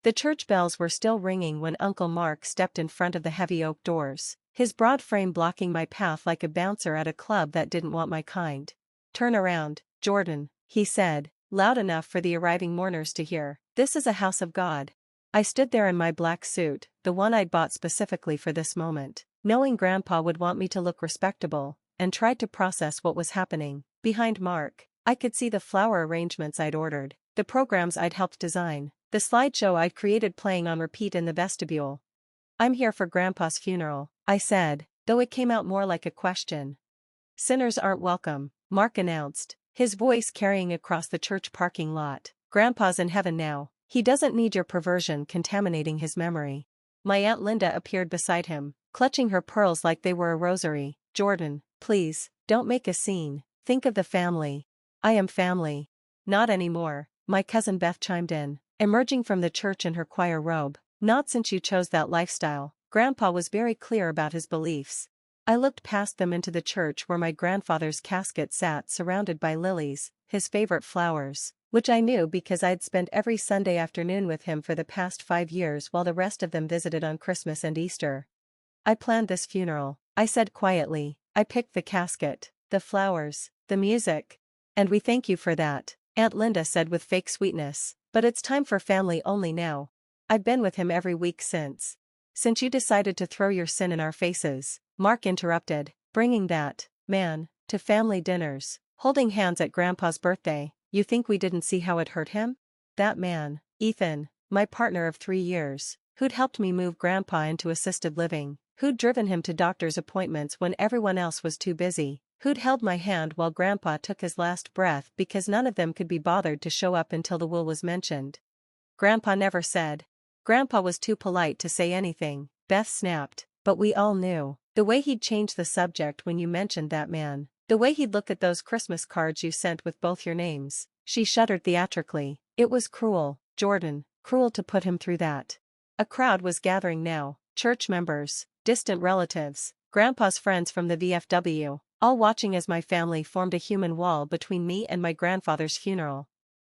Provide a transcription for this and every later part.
The church bells were still ringing when Uncle Mark stepped in front of the heavy oak doors, his broad frame blocking my path like a bouncer at a club that didn't want my kind. "Turn around, Jordan," he said, loud enough for the arriving mourners to hear. "This is a house of God." I stood there in my black suit, the one I'd bought specifically for this moment, knowing Grandpa would want me to look respectable, and tried to process what was happening. Behind Mark, I could see the flower arrangements I'd ordered, the programs I'd helped design, the slideshow I'd created playing on repeat in the vestibule. "I'm here for Grandpa's funeral," I said, though it came out more like a question. "Sinners aren't welcome," Mark announced, his voice carrying across the church parking lot. "Grandpa's in heaven now. He doesn't need your perversion contaminating his memory." My Aunt Linda appeared beside him, clutching her pearls like they were a rosary. "Jordan, please, don't make a scene. Think of the family." "I am family." "Not anymore," my cousin Beth chimed in, emerging from the church in her choir robe. "Not since you chose that lifestyle." Grandpa was very clear about his beliefs. I looked past them into the church where my grandfather's casket sat surrounded by lilies, his favorite flowers, which I knew because I'd spent every Sunday afternoon with him for the past 5 years while the rest of them visited on Christmas and Easter. "I planned this funeral," I said quietly. "I picked the casket, the flowers, the music. And we thank you for that," Aunt Linda said with fake sweetness. "But it's time for family only now. I've been with him every week since." "Since you decided to throw your sin in our faces," Mark interrupted, "bringing that man to family dinners, holding hands at Grandpa's birthday, you think we didn't see how it hurt him?" That man, Ethan, my partner of 3 years, who'd helped me move Grandpa into assisted living, who'd driven him to doctor's appointments when everyone else was too busy, who'd held my hand while Grandpa took his last breath because none of them could be bothered to show up until the will was mentioned. Grandpa never said. Grandpa was too polite to say anything, Beth snapped, but we all knew. The way he'd change the subject when you mentioned that man. The way he'd look at those Christmas cards you sent with both your names. She shuddered theatrically. It was cruel, Jordan, cruel to put him through that. A crowd was gathering now, church members, distant relatives, Grandpa's friends from the VFW, all watching as my family formed a human wall between me and my grandfather's funeral.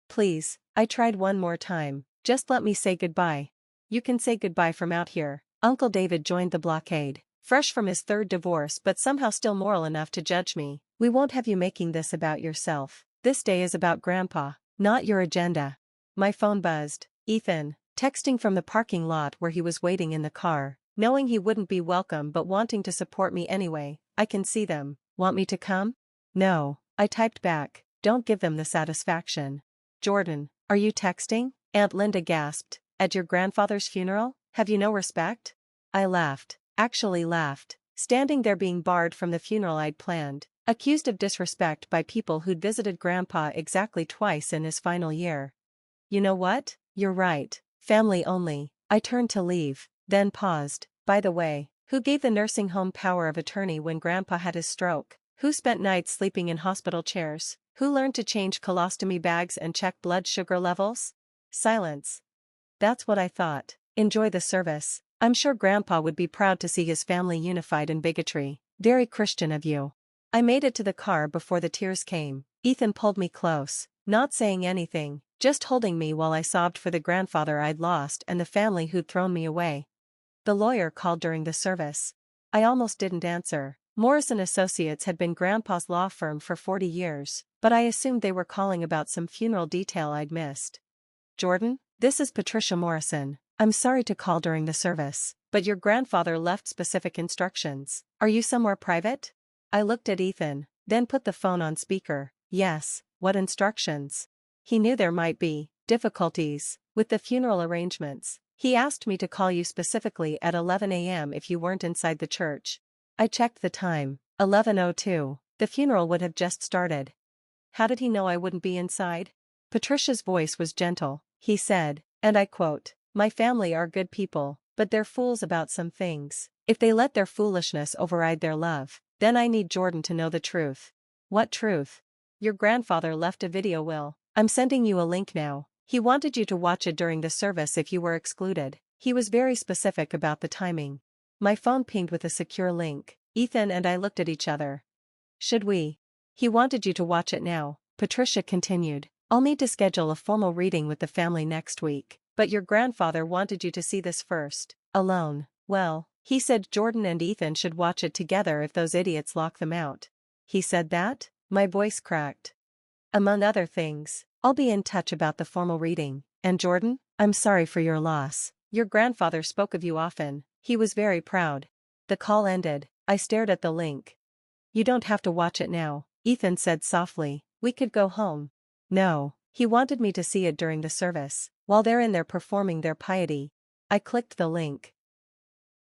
"Please," I tried one more time, "just let me say goodbye." "You can say goodbye from out here." Uncle David joined the blockade, fresh from his 3rd divorce but somehow still moral enough to judge me. "We won't have you making this about yourself. This day is about Grandpa, not your agenda." My phone buzzed. Ethan, texting from the parking lot where he was waiting in the car, knowing he wouldn't be welcome but wanting to support me anyway. "I can see them. Want me to come?" "No," I typed back, "don't give them the satisfaction." "Jordan, are you texting?" Aunt Linda gasped. "At your grandfather's funeral? Have you no respect?" I laughed, actually laughed, standing there being barred from the funeral I'd planned, accused of disrespect by people who'd visited Grandpa exactly twice in his final year. "You know what? You're right. Family only." I turned to leave, then paused. "By the way, who gave the nursing home power of attorney when Grandpa had his stroke? Who spent nights sleeping in hospital chairs? Who learned to change colostomy bags and check blood sugar levels?" Silence. "That's what I thought. Enjoy the service. I'm sure Grandpa would be proud to see his family unified in bigotry. Very Christian of you." I made it to the car before the tears came. Ethan pulled me close, not saying anything, just holding me while I sobbed for the grandfather I'd lost and the family who'd thrown me away. The lawyer called during the service. I almost didn't answer. Morrison Associates had been Grandpa's law firm for 40 years, but I assumed they were calling about some funeral detail I'd missed. "Jordan, this is Patricia Morrison. I'm sorry to call during the service, but your grandfather left specific instructions. Are you somewhere private?" I looked at Ethan, then put the phone on speaker. "Yes, what instructions?" He knew there might be difficulties with the funeral arrangements. "He asked me to call you specifically at 11 a.m. if you weren't inside the church." I checked the time. 11:02. The funeral would have just started. "How did he know I wouldn't be inside?" Patricia's voice was gentle. "He said, and I quote, 'My family are good people, but they're fools about some things. If they let their foolishness override their love, then I need Jordan to know the truth.'" "What truth?" "Your grandfather left a video will. I'm sending you a link now. He wanted you to watch it during the service if you were excluded. He was very specific about the timing." My phone pinged with a secure link. Ethan and I looked at each other. "Should we?" "He wanted you to watch it now," Patricia continued. "I'll need to schedule a formal reading with the family next week." But your grandfather wanted you to see this first. Alone. Well, he said Jordan and Ethan should watch it together if those idiots lock them out. He said that? My voice cracked. Among other things, I'll be in touch about the formal reading. And Jordan, I'm sorry for your loss. Your grandfather spoke of you often. He was very proud. The call ended. I stared at the link. You don't have to watch it now, Ethan said softly. We could go home. No, he wanted me to see it during the service, while they're in there performing their piety. I clicked the link.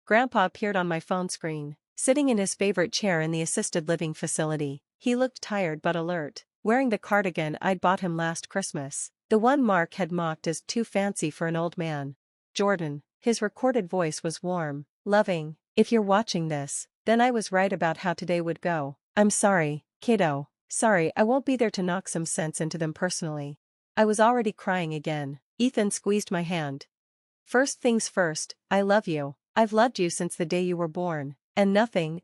Grandpa appeared on my phone screen, sitting in his favorite chair in the assisted living facility. He looked tired but alert, wearing the cardigan I'd bought him last Christmas, the one Mark had mocked as too fancy for an old man. Jordan, his recorded voice was warm, loving. If you're watching this, then I was right about how today would go. I'm sorry, kiddo. Sorry, I won't be there to knock some sense into them personally. I was already crying again. Ethan squeezed my hand. First things first, I love you. I've loved you since the day you were born, and nothing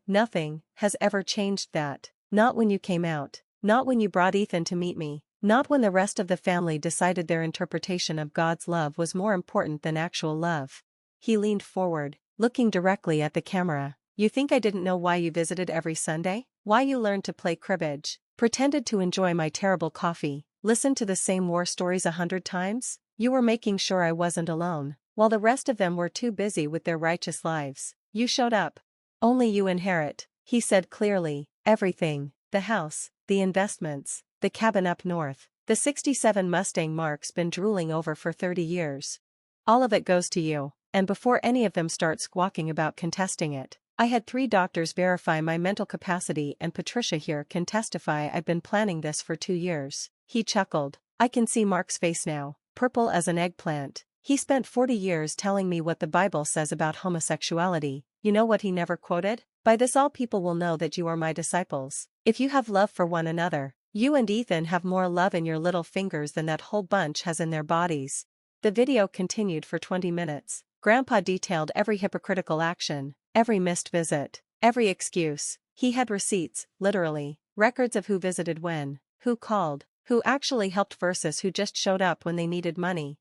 has ever changed that. Not when you came out. Not when you brought Ethan to meet me. Not when the rest of the family decided their interpretation of God's love was more important than actual love. He leaned forward, looking directly at the camera. You think I didn't know why you visited every Sunday? Why you learned to play cribbage? Pretended to enjoy my terrible coffee? Listened to the same war stories 100 times? You were making sure I wasn't alone. While the rest of them were too busy with their righteous lives, you showed up. Only you inherit, he said clearly, everything, the house, the investments, the cabin up north, the '67 Mustang Mark's been drooling over for 30 years. All of it goes to you, and before any of them start squawking about contesting it, I had 3 doctors verify my mental capacity and Patricia here can testify I've been planning this for 2 years. He chuckled. I can see Mark's face now, purple as an eggplant. He spent 40 years telling me what the Bible says about homosexuality. You know what he never quoted? By this all people will know that you are my disciples, if you have love for one another. You and Ethan have more love in your little fingers than that whole bunch has in their bodies. The video continued for 20 minutes. Grandpa detailed every hypocritical action, every missed visit, every excuse. He had receipts, literally, records of who visited when, who called, who actually helped versus who just showed up when they needed money.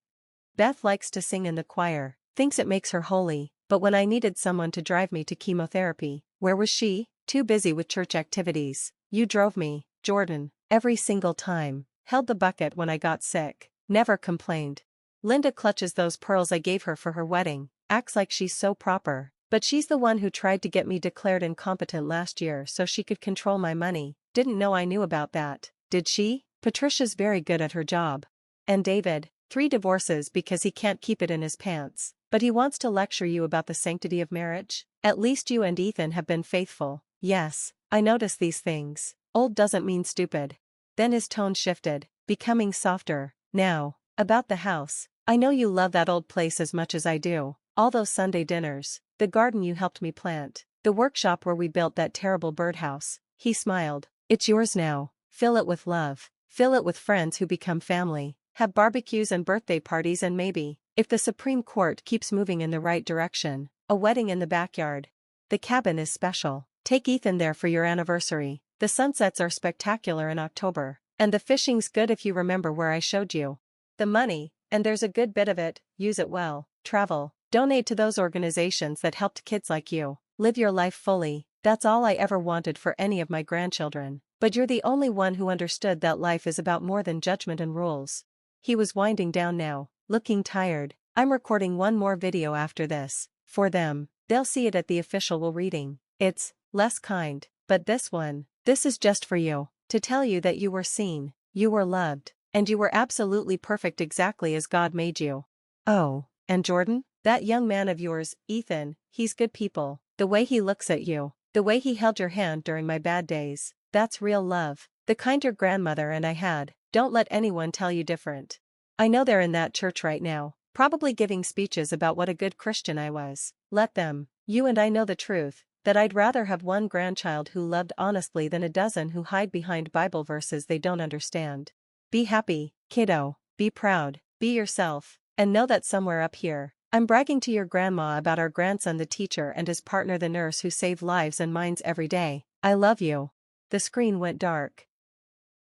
Beth likes to sing in the choir, thinks it makes her holy, but when I needed someone to drive me to chemotherapy, where was she? Too busy with church activities. You drove me, Jordan, every single time, held the bucket when I got sick, never complained. Linda clutches those pearls I gave her for her wedding, acts like she's so proper, but she's the one who tried to get me declared incompetent last year so she could control my money. Didn't know I knew about that, did she? Patricia's very good at her job. And David, 3 divorces because he can't keep it in his pants, but he wants to lecture you about the sanctity of marriage? At least you and Ethan have been faithful. Yes, I notice these things. Old doesn't mean stupid. Then his tone shifted, becoming softer. Now, about the house. I know you love that old place as much as I do. All those Sunday dinners, the garden you helped me plant, the workshop where we built that terrible birdhouse. He smiled. It's yours now. Fill it with love. Fill it with friends who become family. Have barbecues and birthday parties and maybe, if the Supreme Court keeps moving in the right direction, a wedding in the backyard. The cabin is special. Take Ethan there for your anniversary. The sunsets are spectacular in October, and the fishing's good if you remember where I showed you. The money, and there's a good bit of it, use it well, travel, donate to those organizations that helped kids like you, live your life fully. That's all I ever wanted for any of my grandchildren, but you're the only one who understood that life is about more than judgment and rules. He was winding down now, looking tired. I'm recording one more video after this, for them. They'll see it at the official reading. It's less kind, but this is just for you, to tell you that you were seen, you were loved, and you were absolutely perfect exactly as God made you. Oh, and Jordan? That young man of yours, Ethan, he's good people. The way he looks at you, the way he held your hand during my bad days, that's real love. The kind your grandmother and I had. Don't let anyone tell you different. I know they're in that church right now, probably giving speeches about what a good Christian I was. Let them. You and I know the truth, that I'd rather have one grandchild who loved honestly than a dozen who hide behind Bible verses they don't understand. Be happy, kiddo. Be proud. Be yourself. And know that somewhere up here, I'm bragging to your grandma about our grandson the teacher and his partner the nurse who save lives and minds every day. I love you. The screen went dark.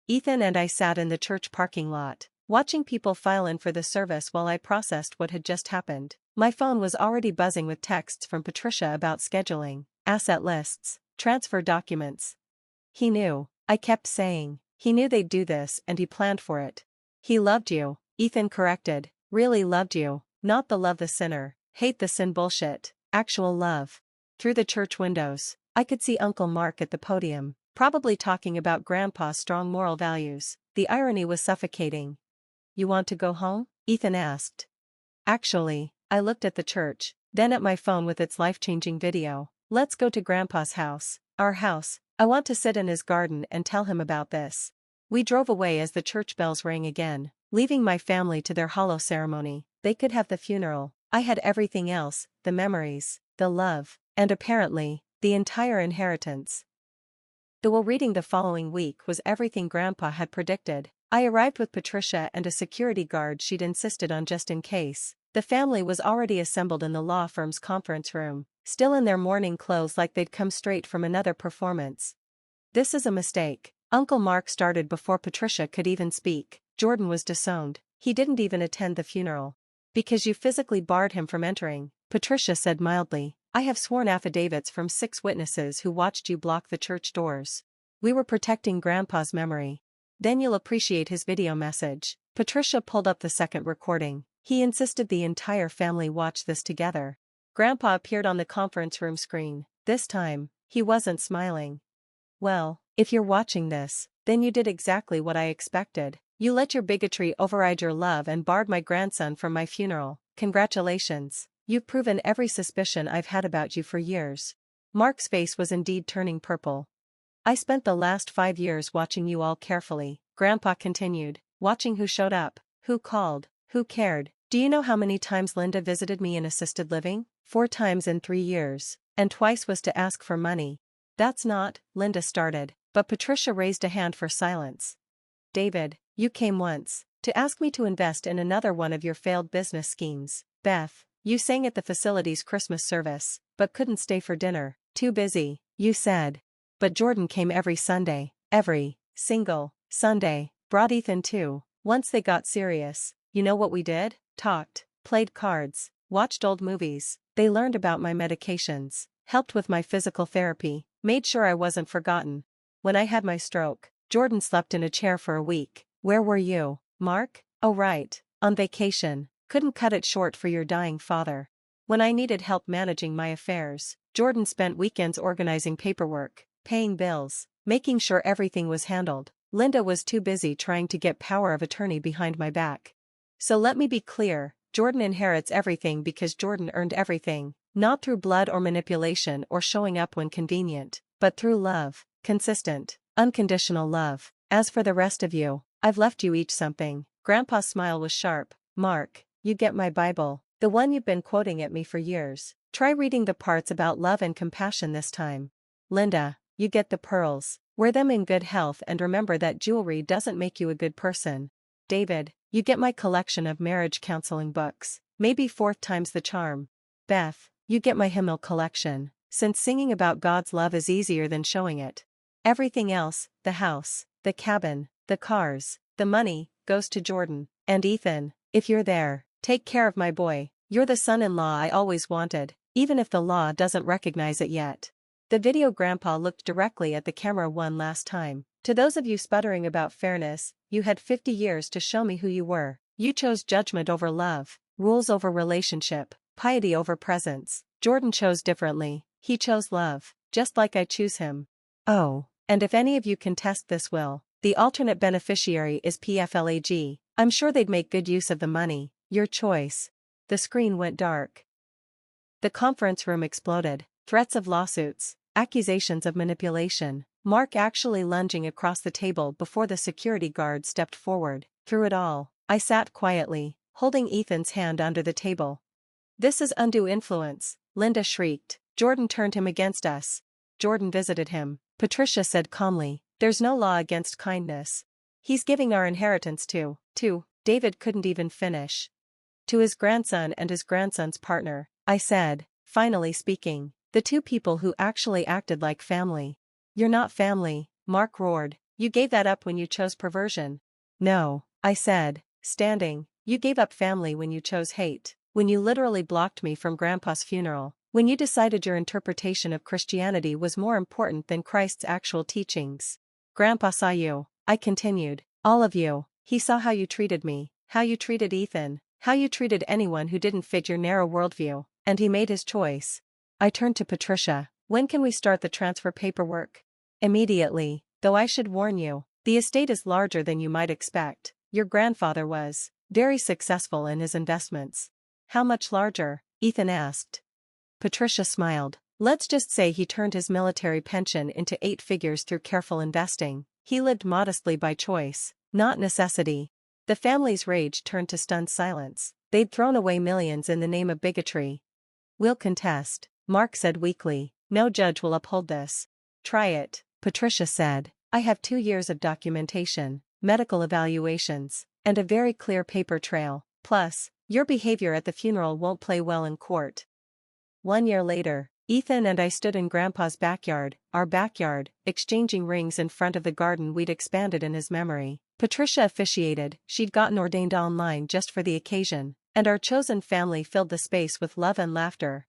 Ethan and I sat in the church parking lot. watching people file in for the service while I processed what had just happened. My phone was already buzzing with texts from Patricia about scheduling, asset lists, transfer documents. He knew, I kept saying. He knew they'd do this and he planned for it. He loved you, Ethan corrected. Really loved you, not the love the sinner, hate the sin bullshit, actual love. Through the church windows, I could see Uncle Mark at the podium, probably talking about Grandpa's strong moral values. The irony was suffocating. You want to go home? Ethan asked. Actually, I looked at the church, then at my phone with its life-changing video. Let's go to Grandpa's house, our house. I want to sit in his garden and tell him about this. We drove away as the church bells rang again, leaving my family to their hollow ceremony. They could have the funeral. I had everything else, the memories, the love, and apparently, the entire inheritance. The will reading the following week was everything Grandpa had predicted. I arrived with Patricia and a security guard she'd insisted on just in case. The family was already assembled in the law firm's conference room, still in their mourning clothes like they'd come straight from another performance. This is a mistake. Uncle Mark started before Patricia could even speak. Jordan was disowned. He didn't even attend the funeral. Because you physically barred him from entering, Patricia said mildly. I have sworn affidavits from 6 witnesses who watched you block the church doors. We were protecting Grandpa's memory. Then you'll appreciate his video message. Patricia pulled up the second recording. He insisted the entire family watch this together. Grandpa appeared on the conference room screen. This time, he wasn't smiling. Well, if you're watching this, then you did exactly what I expected. You let your bigotry override your love and barred my grandson from my funeral. Congratulations. You've proven every suspicion I've had about you for years. Mark's face was indeed turning purple. I spent the last 5 years watching you all carefully, Grandpa continued, watching who showed up, who called, who cared. Do you know how many times Linda visited me in assisted living? 4 times in 3 years, and twice was to ask for money. That's not, Linda started, but Patricia raised a hand for silence. David, you came once, to ask me to invest in another one of your failed business schemes. Beth, you sang at the facility's Christmas service, but couldn't stay for dinner. Too busy, you said. But Jordan came every Sunday, every single Sunday, brought Ethan too. Once they got serious, you know what we did? Talked, played cards, watched old movies. They learned about my medications, helped with my physical therapy, made sure I wasn't forgotten. When I had my stroke, Jordan slept in a chair for a week. Where were you, Mark? Oh right, on vacation. Couldn't cut it short for your dying father. When I needed help managing my affairs, Jordan spent weekends organizing paperwork, paying bills, making sure everything was handled. Linda was too busy trying to get power of attorney behind my back. So let me be clear, Jordan inherits everything because Jordan earned everything, not through blood or manipulation or showing up when convenient, but through love, consistent, unconditional love. As for the rest of you, I've left you each something. Grandpa's smile was sharp. Mark, you get my Bible, the one you've been quoting at me for years. Try reading the parts about love and compassion this time. Linda, you get the pearls. Wear them in good health and remember that jewelry doesn't make you a good person. David, you get my collection of marriage counseling books, maybe 4 times the charm. Beth, you get my hymnal collection, since singing about God's love is easier than showing it. Everything else, the house, the cabin, the cars, the money, goes to Jordan. And Ethan, if you're there, take care of my boy. You're the son-in-law I always wanted, even if the law doesn't recognize it yet. The video Grandpa looked directly at the camera one last time. To those of you sputtering about fairness, you had 50 years to show me who you were. You chose judgment over love, rules over relationship, piety over presence. Jordan chose differently. He chose love, just like I choose him. Oh, and if any of you contest this will, the alternate beneficiary is PFLAG. I'm sure they'd make good use of the money. Your choice. The screen went dark. The conference room exploded. Threats of lawsuits, accusations of manipulation. Mark actually lunging across the table before the security guard stepped forward. Through it all, I sat quietly, holding Ethan's hand under the table. This is undue influence, Linda shrieked. Jordan turned him against us. Jordan visited him, Patricia said calmly. There's no law against kindness. He's giving our inheritance to, David couldn't even finish. To his grandson and his grandson's partner, I said, finally speaking. The 2 people who actually acted like family. You're not family, Mark roared. You gave that up when you chose perversion. No, I said. standing. You gave up family when you chose hate. When you literally blocked me from Grandpa's funeral. When you decided your interpretation of Christianity was more important than Christ's actual teachings. Grandpa saw you, I continued. All of you. He saw how you treated me, how you treated Ethan, how you treated anyone who didn't fit your narrow worldview, and he made his choice. I turned to Patricia. When can we start the transfer paperwork? Immediately, though I should warn you, the estate is larger than you might expect. Your grandfather was very successful in his investments. How much larger? Ethan asked. Patricia smiled. Let's just say he turned his military pension into 8 figures through careful investing. He lived modestly by choice, not necessity. The family's rage turned to stunned silence. They'd thrown away millions in the name of bigotry. We'll contest, Mark said weakly. No judge will uphold this. Try it, Patricia said. I have 2 years of documentation, medical evaluations, and a very clear paper trail. Plus, your behavior at the funeral won't play well in court. 1 year later, Ethan and I stood in Grandpa's backyard, our backyard, exchanging rings in front of the garden we'd expanded in his memory. Patricia officiated. She'd gotten ordained online just for the occasion, and our chosen family filled the space with love and laughter.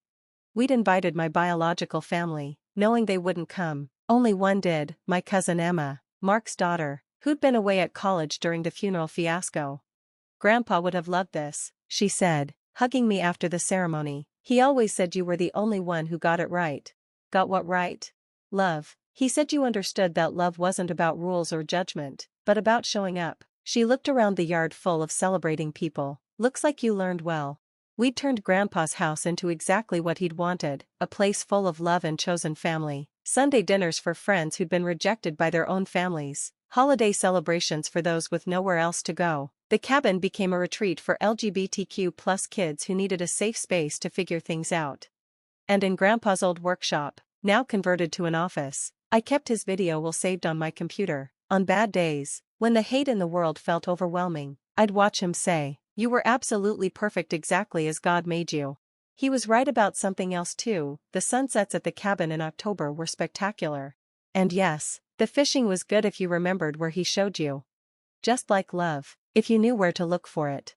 We'd invited my biological family, knowing they wouldn't come. Only one did, my cousin Emma, Mark's daughter, who'd been away at college during the funeral fiasco. Grandpa would have loved this, she said, hugging me after the ceremony. He always said you were the only one who got it right. Got what right? Love. He said you understood that love wasn't about rules or judgment, but about showing up. She looked around the yard full of celebrating people. Looks like you learned well. We'd turned Grandpa's house into exactly what he'd wanted, a place full of love and chosen family. Sunday dinners for friends who'd been rejected by their own families. Holiday celebrations for those with nowhere else to go. The cabin became a retreat for LGBTQ+ kids who needed a safe space to figure things out. And in Grandpa's old workshop, now converted to an office, I kept his video saved on my computer. On bad days, when the hate in the world felt overwhelming, I'd watch him say, "You were absolutely perfect exactly as God made you." He was right about something else too. The sunsets at the cabin in October were spectacular. And yes, the fishing was good if you remembered where he showed you. Just like love, if you knew where to look for it.